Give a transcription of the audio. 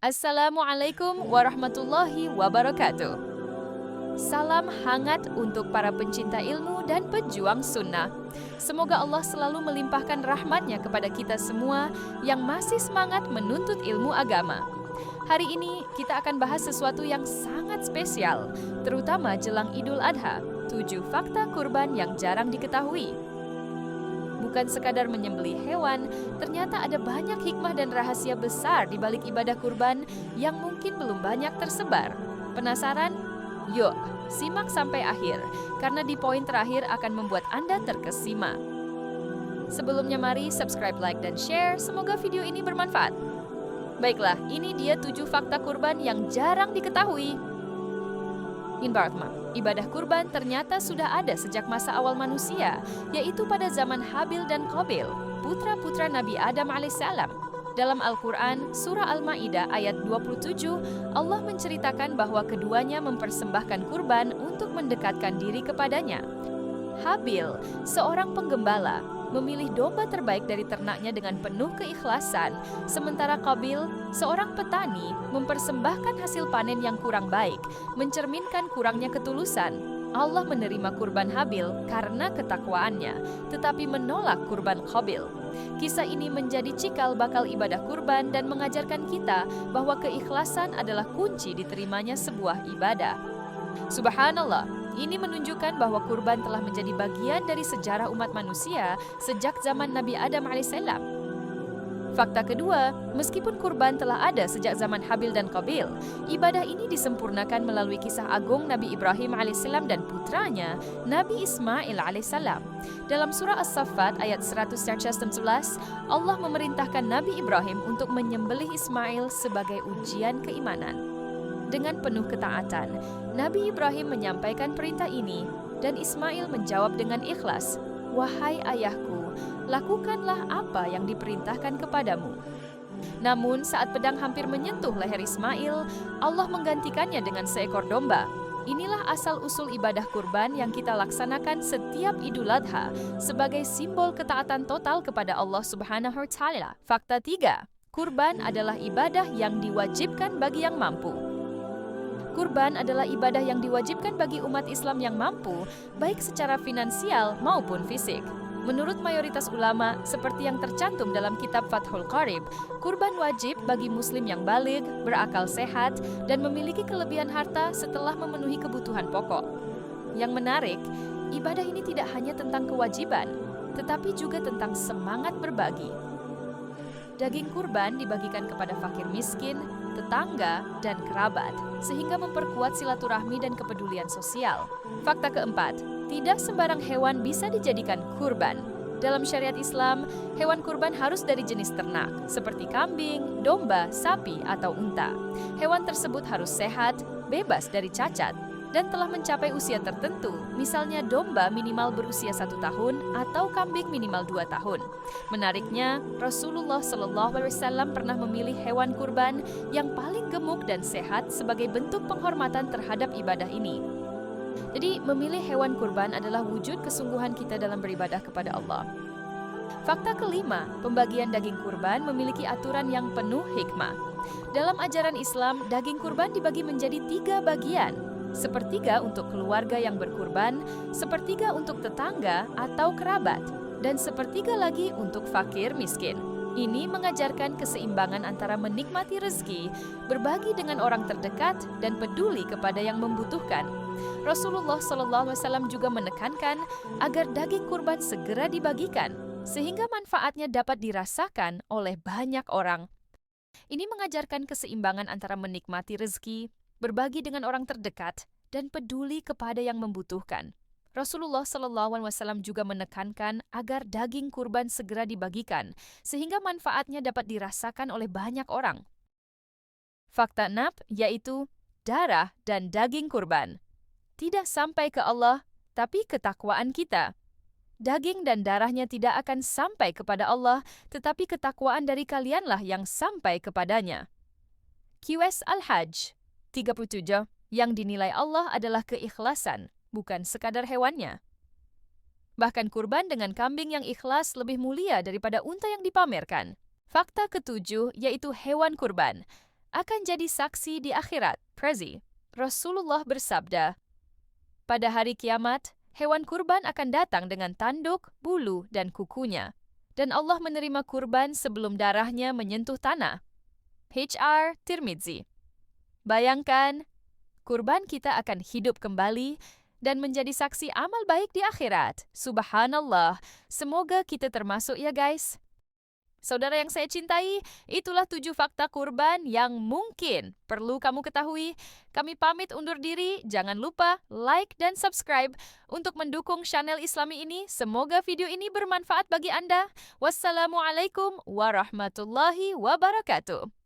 Assalamualaikum warahmatullahi wabarakatuh. Salam hangat untuk para pencinta ilmu dan pejuang sunnah. Semoga Allah selalu melimpahkan rahmatnya kepada kita semua yang masih semangat menuntut ilmu agama. Hari ini kita akan bahas sesuatu yang sangat spesial, terutama jelang Idul Adha, 7 fakta kurban yang jarang diketahui. Bukan sekadar menyembelih hewan, ternyata ada banyak hikmah dan rahasia besar di balik ibadah kurban yang mungkin belum banyak tersebar. Penasaran? Yuk, simak sampai akhir, karena di poin terakhir akan membuat Anda terkesima. Sebelumnya mari subscribe, like, dan share, semoga video ini bermanfaat. Baiklah, ini dia 7 fakta kurban yang jarang diketahui. Ibadah kurban ternyata sudah ada sejak masa awal manusia, yaitu pada zaman Habil dan Qabil, putra-putra Nabi Adam alaihissalam. Dalam Al-Quran, Surah Al-Ma'idah ayat 27, Allah menceritakan bahwa keduanya mempersembahkan kurban untuk mendekatkan diri kepadanya. Habil, seorang penggembala, memilih domba terbaik dari ternaknya dengan penuh keikhlasan, sementara Qabil, seorang petani, mempersembahkan hasil panen yang kurang baik, mencerminkan kurangnya ketulusan. Allah menerima kurban Habil karena ketakwaannya, tetapi menolak kurban Qabil. Kisah ini menjadi cikal bakal ibadah kurban dan mengajarkan kita bahwa keikhlasan adalah kunci diterimanya sebuah ibadah. Subhanallah. Ini menunjukkan bahwa kurban telah menjadi bagian dari sejarah umat manusia sejak zaman Nabi Adam alaihissalam. Fakta kedua, meskipun kurban telah ada sejak zaman Habil dan Qabil, ibadah ini disempurnakan melalui kisah agung Nabi Ibrahim alaihissalam dan putranya, Nabi Ismail alaihissalam. Dalam surah As-Saffat ayat 111, Allah memerintahkan Nabi Ibrahim untuk menyembelih Ismail sebagai ujian keimanan. Dengan penuh ketaatan, Nabi Ibrahim menyampaikan perintah ini dan Ismail menjawab dengan ikhlas, "Wahai ayahku, lakukanlah apa yang diperintahkan kepadamu." Namun saat pedang hampir menyentuh leher Ismail, Allah menggantikannya dengan seekor domba. Inilah asal-usul ibadah kurban yang kita laksanakan setiap Idul Adha sebagai simbol ketaatan total kepada Allah Subhanahu wa Ta'ala. Fakta 3, kurban adalah ibadah yang diwajibkan bagi yang mampu. Kurban adalah ibadah yang diwajibkan bagi umat Islam yang mampu, baik secara finansial maupun fisik. Menurut mayoritas ulama, seperti yang tercantum dalam kitab Fathul Qarib, kurban wajib bagi muslim yang baligh, berakal sehat, dan memiliki kelebihan harta setelah memenuhi kebutuhan pokok. Yang menarik, ibadah ini tidak hanya tentang kewajiban, tetapi juga tentang semangat berbagi. Daging kurban dibagikan kepada fakir miskin, tetangga, dan kerabat, sehingga memperkuat silaturahmi dan kepedulian sosial. Fakta keempat, tidak sembarang hewan bisa dijadikan kurban. Dalam syariat Islam, hewan kurban harus dari jenis ternak, seperti kambing, domba, sapi, atau unta. Hewan tersebut harus sehat, bebas dari cacat, dan telah mencapai usia tertentu, misalnya domba minimal berusia 1 tahun atau kambing minimal 2 tahun. Menariknya, Rasulullah SAW pernah memilih hewan kurban yang paling gemuk dan sehat sebagai bentuk penghormatan terhadap ibadah ini. Jadi, memilih hewan kurban adalah wujud kesungguhan kita dalam beribadah kepada Allah. Fakta kelima, pembagian daging kurban memiliki aturan yang penuh hikmah. Dalam ajaran Islam, daging kurban dibagi menjadi 3 bagian. Sepertiga untuk keluarga yang berkurban, sepertiga untuk tetangga atau kerabat, dan sepertiga lagi untuk fakir miskin. Ini mengajarkan keseimbangan antara menikmati rezeki, berbagi dengan orang terdekat, dan peduli kepada yang membutuhkan. Rasulullah SAW juga menekankan agar daging kurban segera dibagikan, sehingga manfaatnya dapat dirasakan oleh banyak orang. Ini mengajarkan keseimbangan antara menikmati rezeki, berbagi dengan orang terdekat, dan peduli kepada yang membutuhkan. Rasulullah SAW juga menekankan agar daging kurban segera dibagikan, sehingga manfaatnya dapat dirasakan oleh banyak orang. Fakta 6, yaitu darah dan daging kurban. Tidak sampai ke Allah, tapi ketakwaan kita. Daging dan darahnya tidak akan sampai kepada Allah, tetapi ketakwaan dari kalianlah yang sampai kepadanya. QS Al-Hajj 37, yang dinilai Allah adalah keikhlasan, bukan sekadar hewannya. Bahkan kurban dengan kambing yang ikhlas lebih mulia daripada unta yang dipamerkan. Fakta ketujuh yaitu hewan kurban. akan jadi saksi di akhirat. Prezi, Rasulullah bersabda, pada hari kiamat, hewan kurban akan datang dengan tanduk, bulu, dan kukunya. Dan Allah menerima kurban sebelum darahnya menyentuh tanah. HR Tirmidzi. Bayangkan, kurban kita akan hidup kembali dan menjadi saksi amal baik di akhirat. Subhanallah, semoga kita termasuk ya guys. Saudara yang saya cintai, itulah 7 fakta kurban yang mungkin perlu kamu ketahui. Kami pamit undur diri, jangan lupa like dan subscribe untuk mendukung channel Islami ini. Semoga video ini bermanfaat bagi Anda. Wassalamualaikum warahmatullahi wabarakatuh.